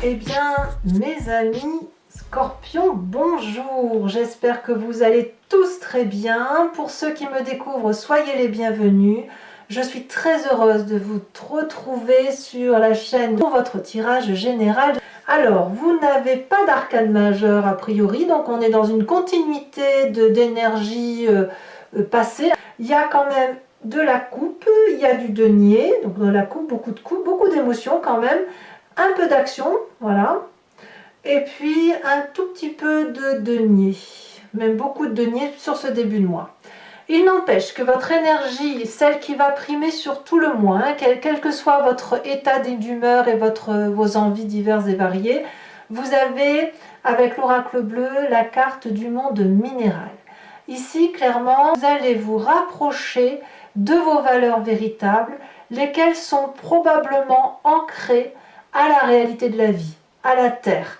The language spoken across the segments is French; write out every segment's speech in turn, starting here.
Eh bien, mes amis Scorpions, bonjour. J'espère que vous allez tous très bien. Pour ceux qui me découvrent, soyez les bienvenus. Je suis très heureuse de vous retrouver sur la chaîne pour votre tirage général. Alors, vous n'avez pas d'arcane majeur a priori, donc on est dans une continuité d'énergie passée. Il y a quand même de la coupe, il y a du denier, donc de la coupe, beaucoup d'émotions quand même, un peu d'action, voilà, et puis un tout petit peu de denier, même beaucoup de denier sur ce début de mois. Il n'empêche que votre énergie, celle qui va primer sur tout le mois, hein, quel que soit votre état d'humeur et vos envies diverses et variées, vous avez, avec l'oracle bleu, la carte du monde minéral. Ici, clairement, vous allez vous rapprocher de vos valeurs véritables, lesquelles sont probablement ancrées à la réalité de la vie, à la terre,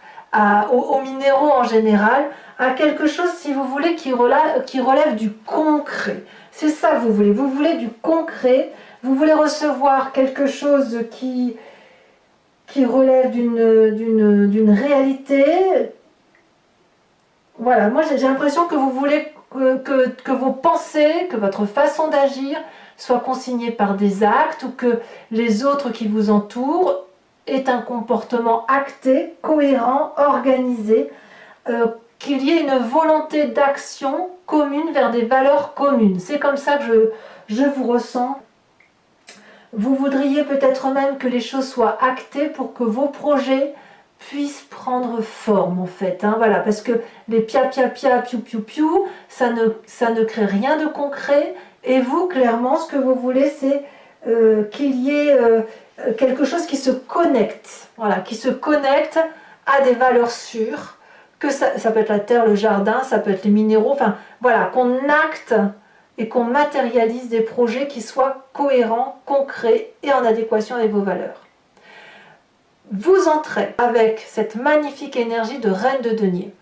aux minéraux en général, à quelque chose, si vous voulez, qui relève du concret. C'est ça que vous voulez du concret, vous voulez recevoir quelque chose qui relève d'une réalité. Voilà, moi j'ai l'impression que vous voulez que vos pensées, que votre façon d'agir soit consignée par des actes, ou que les autres qui vous entourent aient un comportement acté, cohérent, organisé, qu'il y ait une volonté d'action commune vers des valeurs communes. C'est comme ça que je vous ressens. Vous voudriez peut-être même que les choses soient actées pour que vos projets puissent prendre forme, en fait. Hein, voilà, parce que les pia pia pia, piou piou piou, ça ne crée rien de concret. Et vous, clairement, ce que vous voulez, c'est qu'il y ait quelque chose qui se connecte. Voilà, qui se connecte à des valeurs sûres. Que ça peut être la terre, le jardin, ça peut être les minéraux. Enfin, voilà, qu'on acte et qu'on matérialise des projets qui soient cohérents, concrets et en adéquation avec vos valeurs. Vous entrez avec cette magnifique énergie de reine de denier.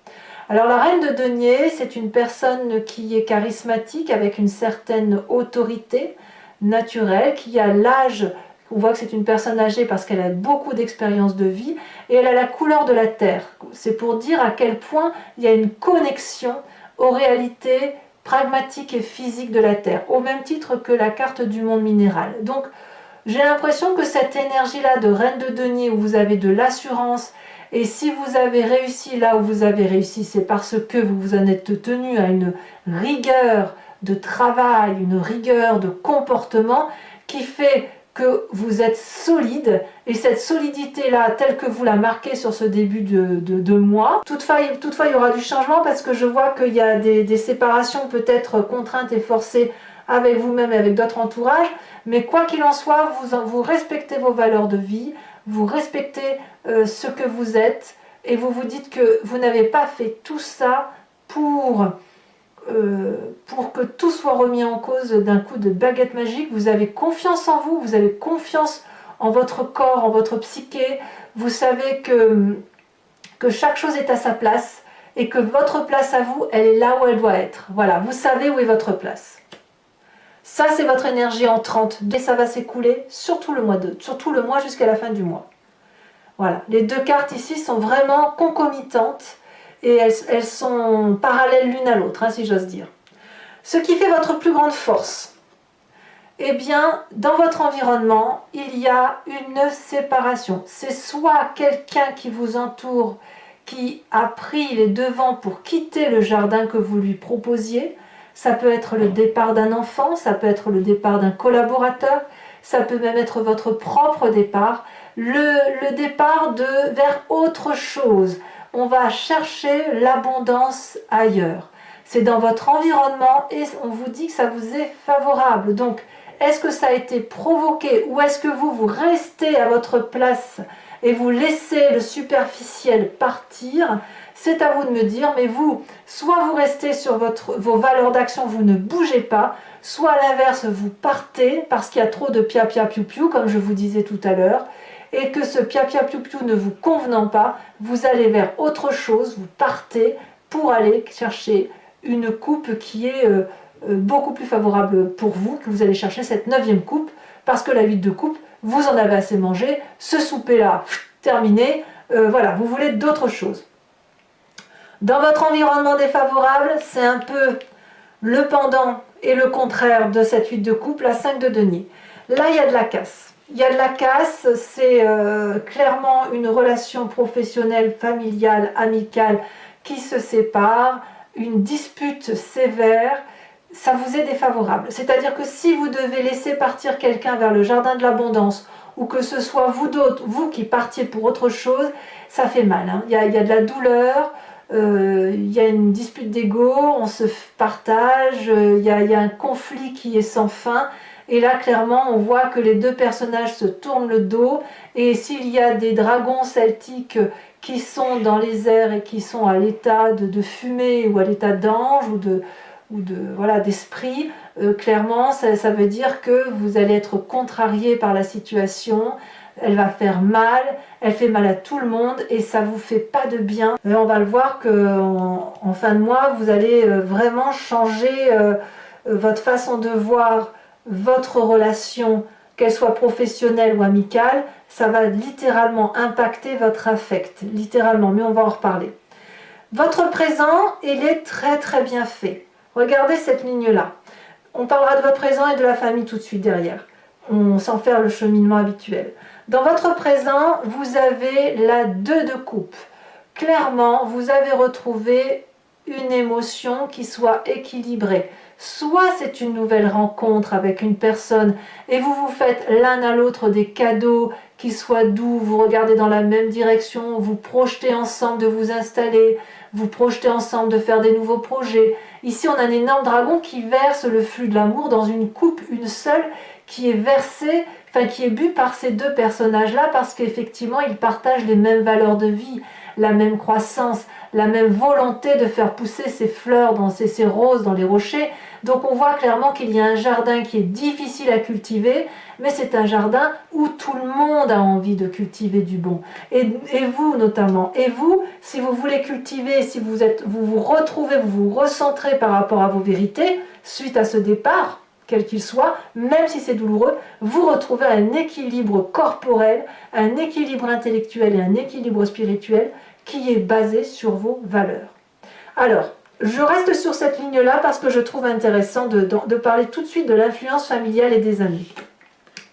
Alors la reine de denier, c'est une personne qui est charismatique, avec une certaine autorité naturelle, qui a l'âge, on voit que c'est une personne âgée parce qu'elle a beaucoup d'expérience de vie, et elle a la couleur de la terre. C'est pour dire à quel point il y a une connexion aux réalités pragmatiques et physiques de la terre, au même titre que la carte du monde minéral. Donc j'ai l'impression que cette énergie-là de reine de denier, où vous avez de l'assurance, et si vous avez réussi là où vous avez réussi, c'est parce que vous vous en êtes tenu à une rigueur de travail, une rigueur de comportement qui fait que vous êtes solide, et cette solidité-là, telle que vous la marquez sur ce début de mois, toutefois il y aura du changement, parce que je vois qu'il y a des séparations peut-être contraintes et forcées avec vous-même et avec d'autres entourages, mais quoi qu'il en soit, vous respectez vos valeurs de vie, vous respectez ce que vous êtes, et vous vous dites que vous n'avez pas fait tout ça pour que tout soit remis en cause d'un coup de baguette magique. Vous avez confiance en vous, vous avez confiance en votre corps, en votre psyché, vous savez que chaque chose est à sa place, et que votre place à vous, elle est là où elle doit être. Voilà, vous savez où est votre place. Ça, c'est votre énergie entrante, et ça va s'écouler sur tout le mois jusqu'à la fin du mois. Voilà, les deux cartes ici sont vraiment concomitantes, et elles sont parallèles l'une à l'autre, hein, si j'ose dire. Ce qui fait votre plus grande force, eh bien, dans votre environnement, il y a une séparation. C'est soit quelqu'un qui vous entoure, qui a pris les devants pour quitter le jardin que vous lui proposiez. Ça peut être le départ d'un enfant, ça peut être le départ d'un collaborateur, ça peut même être votre propre départ, le départ vers autre chose. On va chercher l'abondance ailleurs. C'est dans votre environnement, et on vous dit que ça vous est favorable. Donc, est-ce que ça a été provoqué, ou est-ce que vous restez à votre place et vous laissez le superficiel partir? C'est à vous de me dire, mais vous, soit vous restez sur vos valeurs d'action, vous ne bougez pas, soit à l'inverse, vous partez parce qu'il y a trop de pia pia piou piou, comme je vous disais tout à l'heure, et que ce pia pia piou piou ne vous convenant pas, vous allez vers autre chose, vous partez pour aller chercher une coupe qui est beaucoup plus favorable pour vous, que vous allez chercher cette 9e coupe, parce que la 8 de coupe, vous en avez assez mangé, ce souper-là, terminé, voilà, vous voulez d'autres choses. Dans votre environnement défavorable, c'est un peu le pendant et le contraire de cette 8 de coupe, la 5 de denier. Là, il y a de la casse. Il y a de la casse, c'est clairement une relation professionnelle, familiale, amicale qui se sépare, une dispute sévère, ça vous est défavorable. C'est-à-dire que si vous devez laisser partir quelqu'un vers le jardin de l'abondance, ou que ce soit vous d'autres, vous qui partiez pour autre chose, ça fait mal. Hein. Il y a de la douleur, il y a une dispute d'ego, on se partage, il y a un conflit qui est sans fin. Et là, clairement, on voit que les deux personnages se tournent le dos. Et s'il y a des dragons celtiques qui sont dans les airs et qui sont à l'état de fumée ou à l'état d'ange voilà, d'esprit, clairement, ça veut dire que vous allez être contrarié par la situation. Elle va faire mal, elle fait mal à tout le monde et ça vous fait pas de bien. On va le voir qu'en fin de mois, vous allez vraiment changer votre façon de voir votre relation, qu'elle soit professionnelle ou amicale. Ça va littéralement impacter votre affect, littéralement, mais on va en reparler. Votre présent, il est très très bien fait. Regardez cette ligne-là. On parlera de votre présent et de la famille tout de suite derrière. On s'en fait le cheminement habituel. Dans votre présent, vous avez la 2 de coupe. Clairement, vous avez retrouvé une émotion qui soit équilibrée. Soit c'est une nouvelle rencontre avec une personne et vous vous faites l'un à l'autre des cadeaux qui soient doux, vous regardez dans la même direction, vous projetez ensemble de vous installer, vous projetez ensemble de faire des nouveaux projets. Ici, on a un énorme dragon qui verse le flux de l'amour dans une coupe, une seule, qui est versée, enfin qui est bu par ces deux personnages-là parce qu'effectivement, ils partagent les mêmes valeurs de vie, la même croissance, la même volonté de faire pousser ces fleurs, ces roses dans les rochers. Donc on voit clairement qu'il y a un jardin qui est difficile à cultiver, mais c'est un jardin où tout le monde a envie de cultiver du bon. Et vous notamment. Et vous, si vous voulez cultiver, si vous vous retrouvez, vous vous recentrez par rapport à vos vérités, suite à ce départ, quel qu'il soit, même si c'est douloureux, vous retrouvez un équilibre corporel, un équilibre intellectuel et un équilibre spirituel qui est basé sur vos valeurs. Alors, je reste sur cette ligne-là parce que je trouve intéressant de parler tout de suite de l'influence familiale et des amis.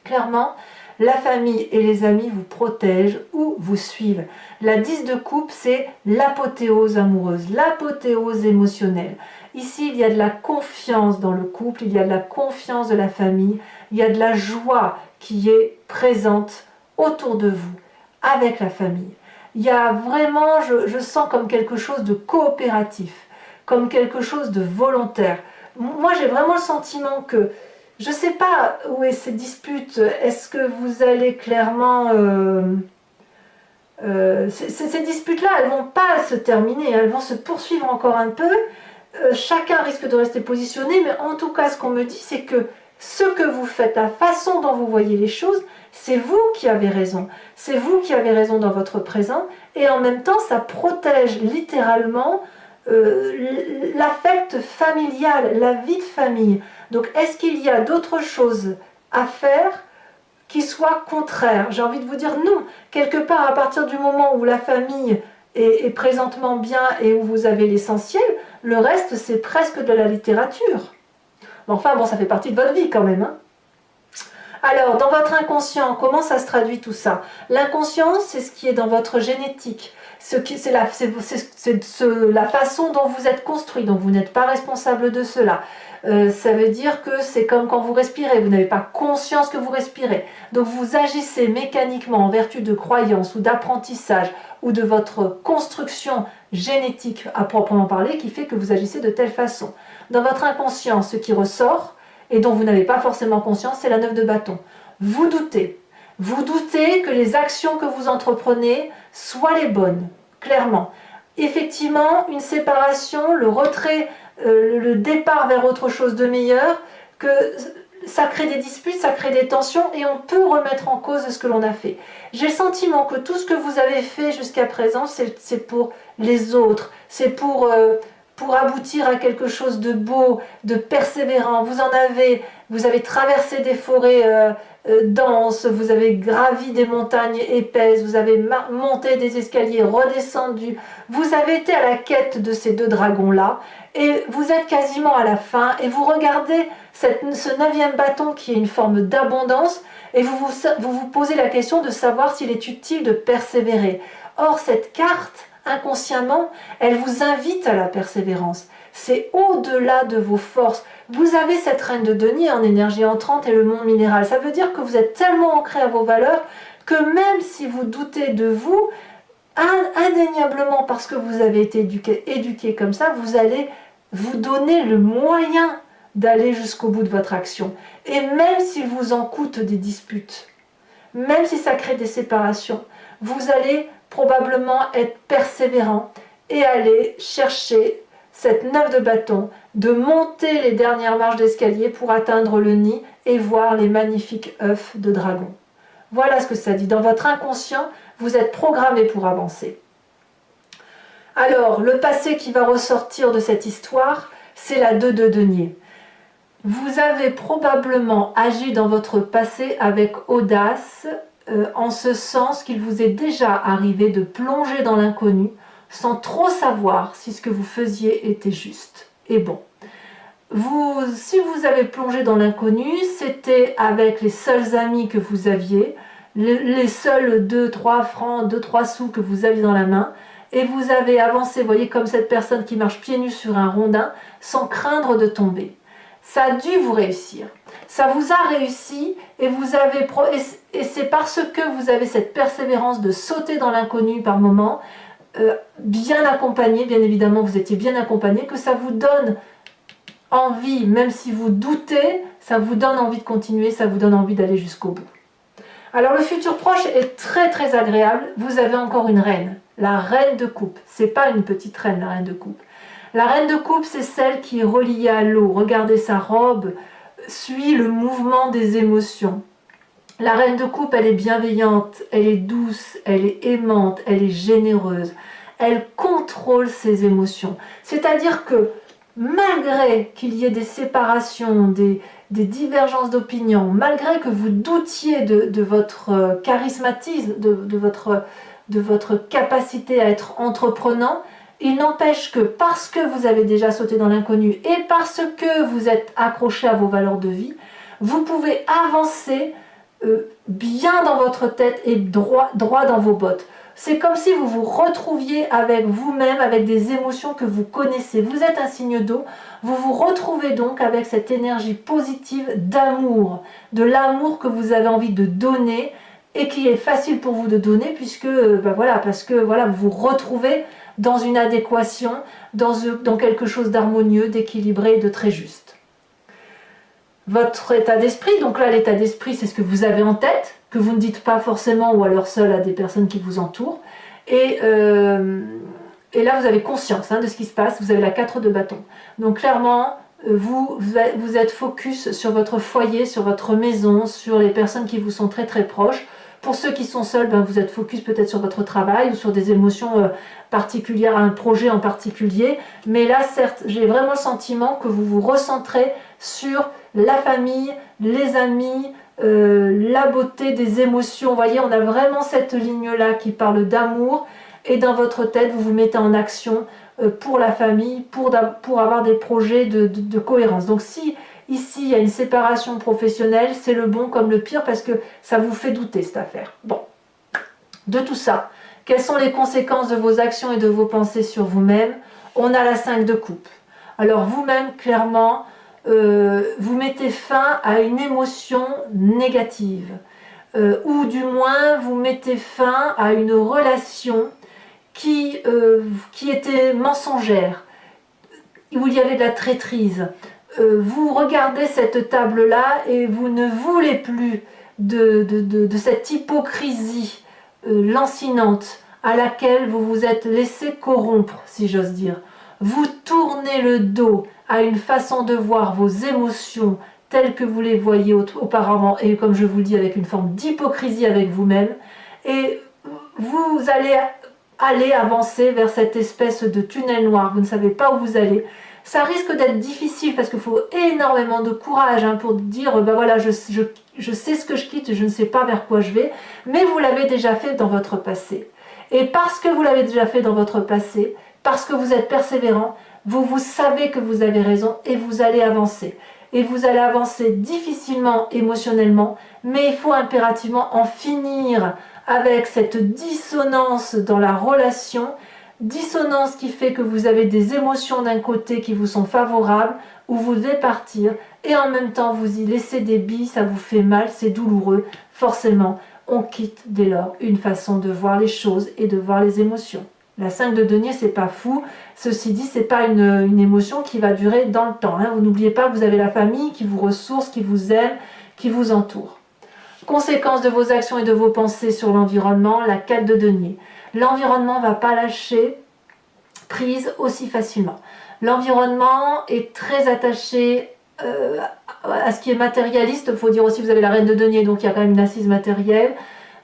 Clairement, la famille et les amis vous protègent ou vous suivent. La 10 de coupe, c'est l'apothéose amoureuse, l'apothéose émotionnelle. Ici, il y a de la confiance dans le couple, il y a de la confiance de la famille, il y a de la joie qui est présente autour de vous, avec la famille. Il y a vraiment, je sens comme quelque chose de coopératif, comme quelque chose de volontaire. Moi, j'ai vraiment le sentiment que, je ne sais pas où est ces disputes, est-ce que vous allez clairement... ces disputes-là, elles ne vont pas se terminer, elles vont se poursuivre encore un peu. Chacun risque de rester positionné, mais en tout cas, ce qu'on me dit, c'est que ce que vous faites, la façon dont vous voyez les choses, c'est vous qui avez raison. C'est vous qui avez raison dans votre présent, et en même temps, ça protège littéralement l'affect familial, la vie de famille. Donc, est-ce qu'il y a d'autres choses à faire qui soient contraires? J'ai envie de vous dire non. Quelque part, à partir du moment où la famille est présentement bien et où vous avez l'essentiel, le reste, c'est presque de la littérature. Enfin, bon, ça fait partie de votre vie quand même. Hein. Alors, dans votre inconscient, comment ça se traduit tout ça? L'inconscient, c'est ce qui est dans votre génétique. C'est la façon dont vous êtes construit, donc vous n'êtes pas responsable de cela. Ça veut dire que c'est comme quand vous respirez, vous n'avez pas conscience que vous respirez. Donc vous agissez mécaniquement en vertu de croyances ou d'apprentissage ou de votre construction génétique à proprement parler qui fait que vous agissez de telle façon. Dans votre inconscient, ce qui ressort et dont vous n'avez pas forcément conscience, c'est la 9 de bâton. Vous doutez. Vous doutez que les actions que vous entreprenez soient les bonnes, clairement. Effectivement, une séparation, le retrait, le départ vers autre chose de meilleur, que ça crée des disputes, ça crée des tensions et on peut remettre en cause ce que l'on a fait. J'ai le sentiment que tout ce que vous avez fait jusqu'à présent, c'est pour les autres, c'est pour aboutir à quelque chose de beau, de persévérant. Vous avez traversé des forêts dense, vous avez gravi des montagnes épaisses, vous avez monté des escaliers, redescendu, vous avez été à la quête de ces 2 dragons-là, et vous êtes quasiment à la fin, et vous regardez ce 9e bâton qui est une forme d'abondance, et vous vous posez la question de savoir s'il est utile de persévérer. Or, cette carte, inconsciemment, elle vous invite à la persévérance. C'est au-delà de vos forces. Vous avez cette reine de denier en énergie entrante et le monde minéral. Ça veut dire que vous êtes tellement ancré à vos valeurs que même si vous doutez de vous, indéniablement parce que vous avez été éduqué comme ça, vous allez vous donner le moyen d'aller jusqu'au bout de votre action. Et même s'il vous en coûte des disputes, même si ça crée des séparations, vous allez probablement être persévérant et aller chercher cette 9 de bâton, de monter les dernières marches d'escalier pour atteindre le nid et voir les magnifiques œufs de dragon. Voilà ce que ça dit. Dans votre inconscient, vous êtes programmé pour avancer. Alors, le passé qui va ressortir de cette histoire, c'est la 2 de denier. Vous avez probablement agi dans votre passé avec audace, en ce sens qu'il vous est déjà arrivé de plonger dans l'inconnu sans trop savoir si ce que vous faisiez était juste et bon. Si vous avez plongé dans l'inconnu, c'était avec les seuls amis que vous aviez, les seuls 2-3 francs, 2-3 sous que vous aviez dans la main, et vous avez avancé, vous voyez, comme cette personne qui marche pieds nus sur un rondin, sans craindre de tomber. Ça a dû vous réussir. Ça vous a réussi et c'est parce que vous avez cette persévérance de sauter dans l'inconnu par moment, bien accompagné, bien évidemment vous étiez bien accompagné, que ça vous donne envie, même si vous doutez, ça vous donne envie de continuer, ça vous donne envie d'aller jusqu'au bout. Alors le futur proche est très très agréable. Vous avez encore une reine, la reine de coupe. C'est pas une petite reine, la reine de coupe. La reine de coupe, c'est celle qui est reliée à l'eau. Regardez, sa robe suit le mouvement des émotions. La reine de coupe, elle est bienveillante, elle est douce, elle est aimante, elle est généreuse. Elle contrôle ses émotions. C'est-à-dire que malgré qu'il y ait des séparations, des divergences d'opinion, malgré que vous doutiez de votre charismatisme, de votre capacité à être entreprenant, il n'empêche que parce que vous avez déjà sauté dans l'inconnu et parce que vous êtes accroché à vos valeurs de vie, vous pouvez avancer bien dans votre tête et droit dans vos bottes. C'est comme si vous vous retrouviez avec vous-même, avec des émotions que vous connaissez. Vous êtes un signe d'eau, vous vous retrouvez donc avec cette énergie positive d'amour, de l'amour que vous avez envie de donner et qui est facile pour vous de donner puisque, parce que vous vous retrouvez dans une adéquation, dans quelque chose d'harmonieux, d'équilibré et de très juste. Votre état d'esprit, donc là l'état d'esprit c'est ce que vous avez en tête, que vous ne dites pas forcément ou alors seul à des personnes qui vous entourent. Et là vous avez conscience de ce qui se passe, vous avez la 4 de bâton. Donc clairement, vous êtes focus sur votre foyer, sur votre maison, sur les personnes qui vous sont très très proches. Pour ceux qui sont seuls, vous êtes focus peut-être sur votre travail ou sur des émotions particulières à un projet en particulier. Mais là, certes, j'ai vraiment le sentiment que vous vous recentrez sur la famille, les amis, la beauté des émotions. Vous voyez, on a vraiment cette ligne-là qui parle d'amour. Et dans votre tête, vous vous mettez en action pour la famille, pour avoir des projets de cohérence. Donc si ici, il y a une séparation professionnelle, c'est le bon comme le pire parce que ça vous fait douter cette affaire. Bon, de tout ça, quelles sont les conséquences de vos actions et de vos pensées sur vous-même? On a la 5 de coupe. Alors vous-même, clairement, vous mettez fin à une émotion négative. Ou du moins, vous mettez fin à une relation qui était mensongère, où il y avait de la traîtrise. Vous regardez cette table-là et vous ne voulez plus de cette hypocrisie lancinante à laquelle vous vous êtes laissé corrompre, si j'ose dire. Vous tournez le dos à une façon de voir vos émotions telles que vous les voyiez auparavant et comme je vous le dis avec une forme d'hypocrisie avec vous-même et vous allez avancer vers cette espèce de tunnel noir, vous ne savez pas où vous allez. Ça risque d'être difficile parce qu'il faut énormément de courage pour dire je sais ce que je quitte, je ne sais pas vers quoi je vais, mais vous l'avez déjà fait dans votre passé. Et parce que vous l'avez déjà fait dans votre passé, parce que vous êtes persévérant, vous savez que vous avez raison et vous allez avancer. Et vous allez avancer difficilement émotionnellement, mais il faut impérativement en finir avec cette dissonance dans la relation, dissonance qui fait que vous avez des émotions d'un côté qui vous sont favorables, où vous devez partir, et en même temps vous y laissez des billes, ça vous fait mal, c'est douloureux, forcément on quitte dès lors une façon de voir les choses et de voir les émotions. La 5 de denier, c'est pas fou. Ceci dit, c'est pas une émotion qui va durer dans le temps. Hein. Vous n'oubliez pas que vous avez la famille qui vous ressource, qui vous aime, qui vous entoure. Conséquence de vos actions et de vos pensées sur l'environnement, la 4 de denier. L'environnement ne va pas lâcher prise aussi facilement. L'environnement est très attaché à ce qui est matérialiste. Il faut dire aussi que vous avez la reine de denier, donc il y a quand même une assise matérielle.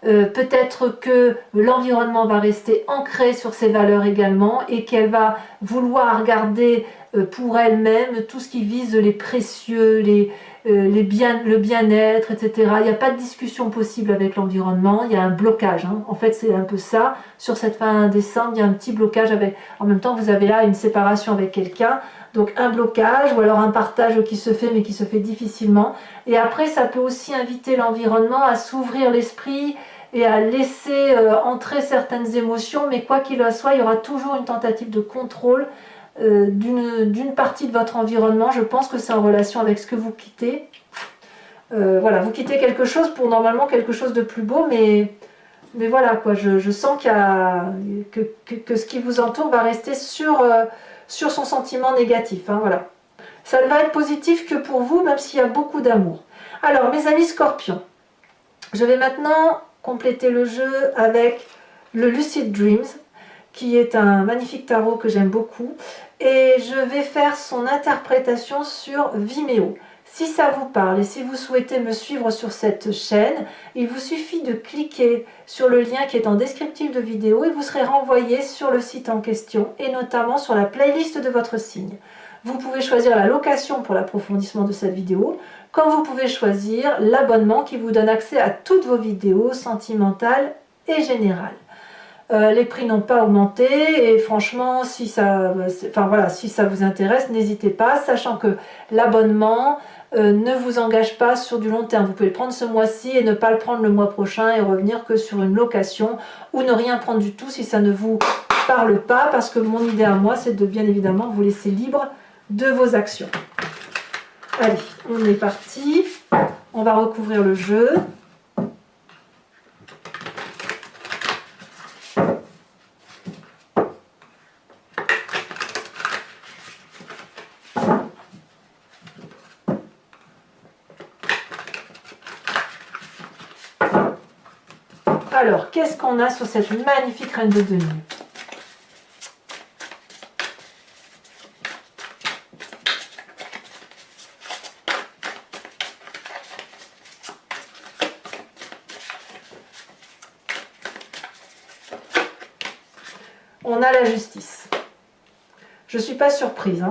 Peut-être que l'environnement va rester ancré sur ses valeurs également et qu'elle va vouloir garder pour elle-même tout ce qui vise les précieux, le bien-être, etc. Il n'y a pas de discussion possible avec l'environnement, il y a un blocage. Hein. En fait, c'est un peu ça. Sur cette fin décembre, il y a un petit blocage avec. En même temps, vous avez là une séparation avec quelqu'un. Donc un blocage ou alors un partage qui se fait mais qui se fait difficilement. Et après, ça peut aussi inviter l'environnement à s'ouvrir l'esprit et à laisser entrer certaines émotions, mais quoi qu'il en soit, il y aura toujours une tentative de contrôle d'une partie de votre environnement. Je pense que c'est en relation avec ce que vous quittez. Voilà, vous quittez quelque chose pour normalement quelque chose de plus beau, mais voilà, quoi, je sens que ce qui vous entoure va rester sur son sentiment négatif. Hein, voilà. Ça ne va être positif que pour vous, même s'il y a beaucoup d'amour. Alors, mes amis scorpions, je vais maintenant compléter le jeu avec le Lucid Dreams, qui est un magnifique tarot que j'aime beaucoup. Et je vais faire son interprétation sur Vimeo. Si ça vous parle et si vous souhaitez me suivre sur cette chaîne, il vous suffit de cliquer sur le lien qui est en descriptif de vidéo et vous serez renvoyé sur le site en question et notamment sur la playlist de votre signe. Vous pouvez choisir la location pour l'approfondissement de cette vidéo, comme vous pouvez choisir l'abonnement qui vous donne accès à toutes vos vidéos sentimentales et générales. Les prix n'ont pas augmenté et franchement, si ça vous intéresse, n'hésitez pas, sachant que l'abonnement ne vous engage pas sur du long terme. Vous pouvez le prendre ce mois-ci et ne pas le prendre le mois prochain et revenir que sur une location ou ne rien prendre du tout si ça ne vous parle pas, parce que mon idée à moi, c'est de bien évidemment vous laisser libre de vos actions. Allez, on est parti. On va recouvrir le jeu. Alors, qu'est-ce qu'on a sur cette magnifique reine de denier? On a la justice. Je ne suis pas surprise. Hein.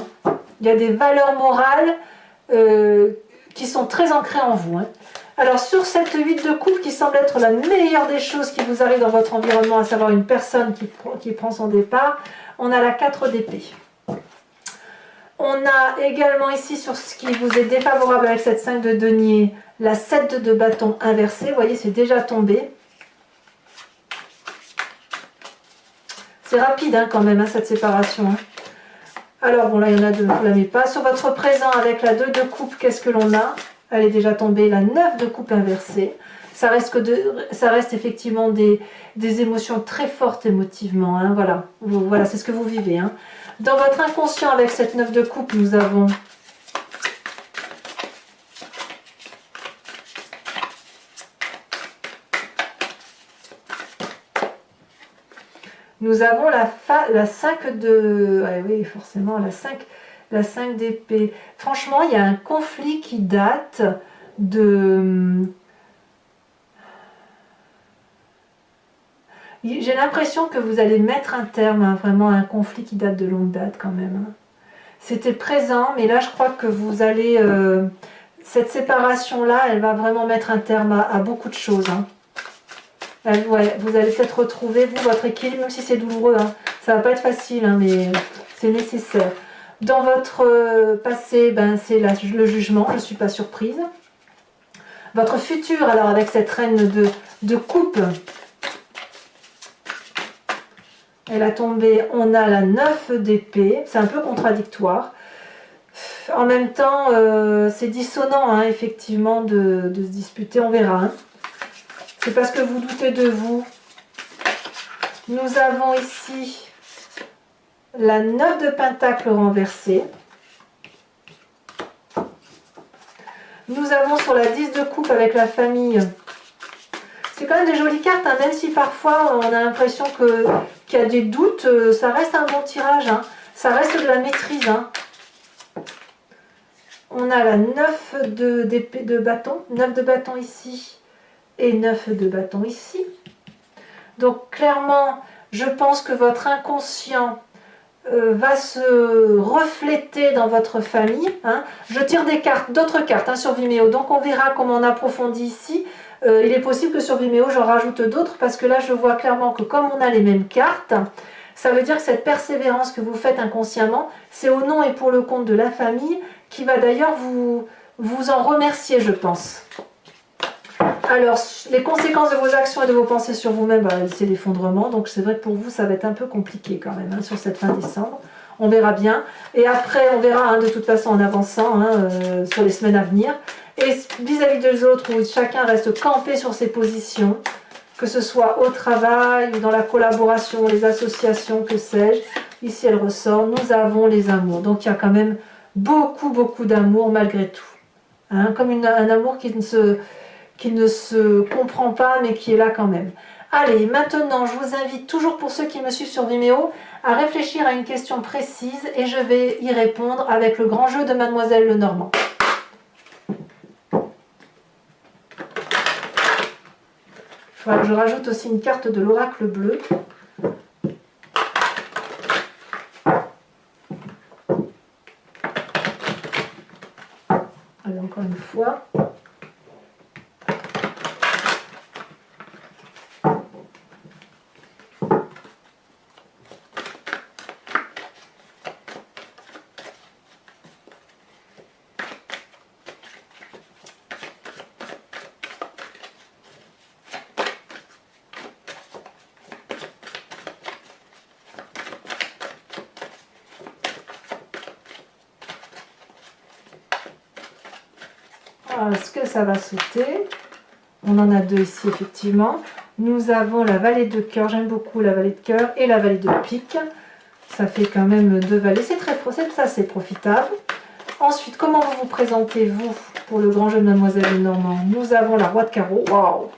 Il y a des valeurs morales qui sont très ancrées en vous. Hein. Alors sur cette 8 de coupe qui semble être la meilleure des choses qui vous arrive dans votre environnement, à savoir une personne qui prend son départ, on a la 4 d'épée. On a également ici, sur ce qui vous est défavorable avec cette 5 de denier, la 7 de bâton inversée. Vous voyez, c'est déjà tombé. C'est rapide hein, quand même, hein, cette séparation. Hein. Alors, bon, là, il y en a deux, ne vous la mettez pas. Sur votre présent, avec la 2 de coupe, qu'est-ce que l'on a? Elle est déjà tombée, la 9 de coupe inversée. Ça reste effectivement des émotions très fortes émotivement. Hein, voilà, voilà c'est ce que vous vivez. Hein. Dans votre inconscient, avec cette 9 de coupe, nous avons la 5 de... Ah oui, forcément, la 5 d'épée. Franchement, il y a un conflit qui date de... J'ai l'impression que vous allez mettre un terme à vraiment un conflit qui date de longue date quand même. C'était présent, mais là, je crois que vous allez... cette séparation-là, elle va vraiment mettre un terme à beaucoup de choses. Hein. Ouais, vous allez peut-être retrouver, vous, votre équilibre, même si c'est douloureux. Hein. Ça va pas être facile, hein, mais c'est nécessaire. Dans votre passé, ben, c'est le jugement, je ne suis pas surprise. Votre futur, alors avec cette reine de coupe, elle a tombé, on a la 9 d'épée, c'est un peu contradictoire. En même temps, c'est dissonant, hein, effectivement, de se disputer, on verra. Hein. C'est parce que vous doutez de vous. Nous avons ici la 9 de pentacle renversée. Nous avons sur la 10 de coupe avec la famille. C'est quand même des jolies cartes, hein, même si parfois on a l'impression qu'il y a des doutes, ça reste un bon tirage. Hein. Ça reste de la maîtrise. Hein. On a la 9 de bâton, 9 de bâton ici et 9 de bâton ici. Donc clairement, je pense que votre inconscient va se refléter dans votre famille. Hein. Je tire des cartes, d'autres cartes hein, sur Vimeo, donc on verra comment on approfondit ici. Il est possible que sur Vimeo, j'en rajoute d'autres parce que là, je vois clairement que comme on a les mêmes cartes, ça veut dire que cette persévérance que vous faites inconsciemment, c'est au nom et pour le compte de la famille qui va d'ailleurs vous en remercier, je pense. Alors, les conséquences de vos actions et de vos pensées sur vous-même, bah, c'est l'effondrement. Donc, c'est vrai que pour vous, ça va être un peu compliqué quand même hein, sur cette fin décembre. On verra bien. Et après, on verra hein, de toute façon en avançant hein, sur les semaines à venir. Et vis-à-vis des autres, où chacun reste campé sur ses positions, que ce soit au travail ou dans la collaboration, les associations, que sais-je. Ici, elle ressort. Nous avons les amours. Donc, il y a quand même beaucoup d'amour malgré tout. Hein, comme un amour qui ne se comprend pas mais qui est là quand même. Allez, maintenant je vous invite toujours pour ceux qui me suivent sur Vimeo à réfléchir à une question précise et je vais y répondre avec le grand jeu de Mademoiselle Lenormand. Je rajoute aussi une carte de l'oracle bleu. Allez, encore une fois. Est-ce que ça va sauter? On en a deux ici effectivement. Nous avons la vallée de cœur, j'aime beaucoup la vallée de cœur et la vallée de pique. Ça fait quand même deux vallées, c'est ça c'est profitable. Ensuite, comment vous vous présentez vous pour le grand jeu de Mademoiselle Lenormand? Nous avons la roi de carreau, waouh,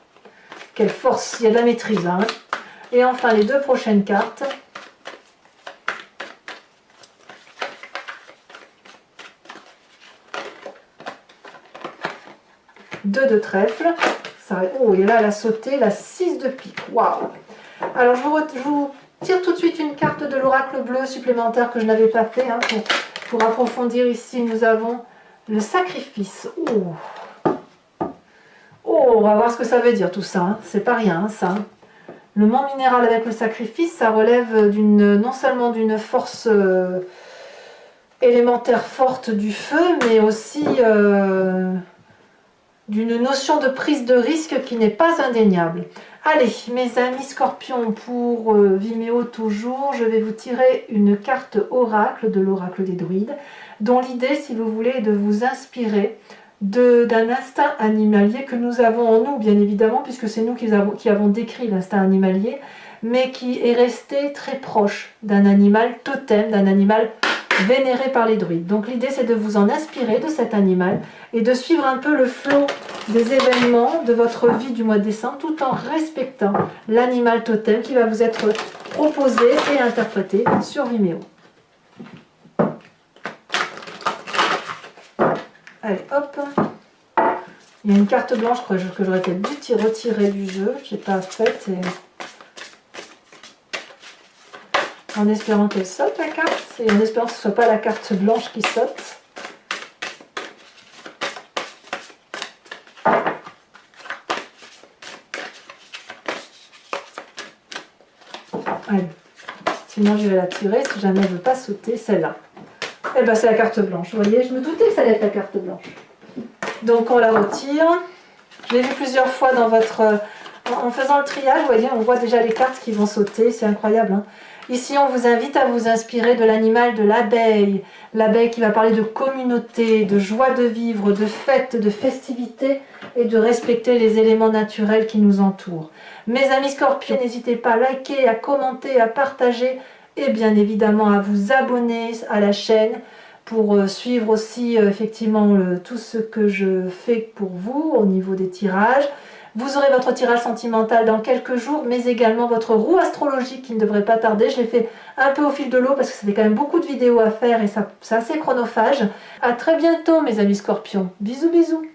quelle force, il y a de la maîtrise. Hein. Et enfin les deux prochaines cartes. 2 de trèfle. Ça, oh, et là, elle a sauté la 6 de pique. Waouh! Alors, je vous tire tout de suite une carte de l'oracle bleu supplémentaire que je n'avais pas fait. Hein, pour approfondir ici, nous avons le sacrifice. Oh. Oh, on va voir ce que ça veut dire tout ça. Hein. C'est pas rien, hein, ça. Le monde minéral avec le sacrifice, ça relève non seulement d'une force élémentaire forte du feu, mais aussi d'une notion de prise de risque qui n'est pas indéniable. Allez, mes amis scorpions, pour Vimeo toujours, je vais vous tirer une carte oracle de l'oracle des druides, dont l'idée, si vous voulez, est de vous inspirer d'un instinct animalier que nous avons en nous, bien évidemment, puisque c'est nous qui avons décrit l'instinct animalier, mais qui est resté très proche d'un animal totem, d'un animal vénéré par les druides. Donc l'idée c'est de vous en inspirer de cet animal et de suivre un peu le flot des événements de votre vie du mois de décembre tout en respectant l'animal totem qui va vous être proposé et interprété sur Vimeo. Allez hop, il y a une carte blanche que j'aurais peut-être dû retirer du jeu, je n'ai pas faite en espérant qu'elle saute la carte et en espérant que ce ne soit pas la carte blanche qui saute. Allez. Sinon, je vais la tirer si jamais elle ne veut pas sauter, celle-là. Eh ben, c'est la carte blanche. Vous voyez, je me doutais que ça allait être la carte blanche. Donc, on la retire. Je l'ai vu plusieurs fois dans votre... En faisant le triage, vous voyez, on voit déjà les cartes qui vont sauter. C'est incroyable, hein. Ici, on vous invite à vous inspirer de l'animal de l'abeille. L'abeille qui va parler de communauté, de joie de vivre, de fête, de festivité et de respecter les éléments naturels qui nous entourent. Mes amis scorpions, n'hésitez pas à liker, à commenter, à partager et bien évidemment à vous abonner à la chaîne pour suivre aussi effectivement tout ce que je fais pour vous au niveau des tirages. Vous aurez votre tirage sentimental dans quelques jours, mais également votre roue astrologique qui ne devrait pas tarder. Je l'ai fait un peu au fil de l'eau parce que ça fait quand même beaucoup de vidéos à faire et c'est assez chronophage. À très bientôt mes amis scorpions. Bisous bisous.